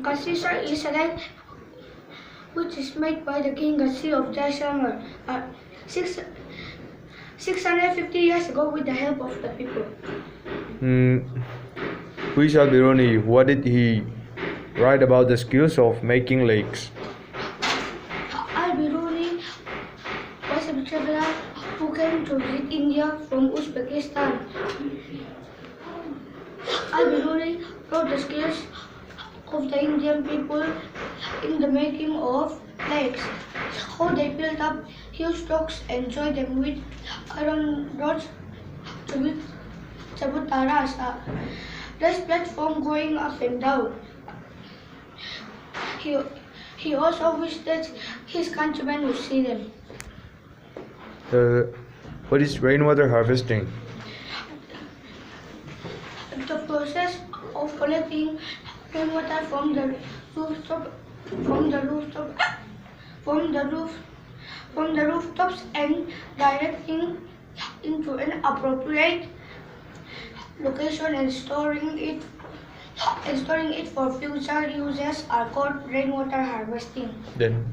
Gassisar is a lake which is made by the king Gassi of Jaisalmer 650 years ago with the help of the people. Who is Al-Biruni? What did he write about the skills of making lakes? Al-Biruni was a traveler who came to visit India from Uzbekistan. Al-Biruni wrote the skills of the Indian people in the making of lakes, how they built up huge rocks and joined them with iron rods to build chabutaras, a raised platform going up and down. He also wished that his countrymen would see them. What is rainwater harvesting? The process of collecting rainwater from the rooftops and directing into an appropriate location and storing it for future uses are called rainwater harvesting. Then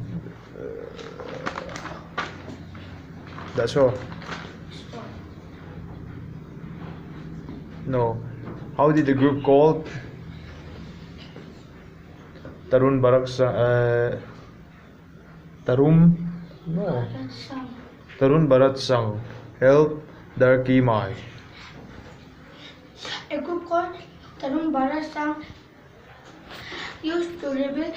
that's all. No. How did the group called Tarun Bharat Sangh help Darki Mai? A group called Tarun Bharat Sangh used to rebuild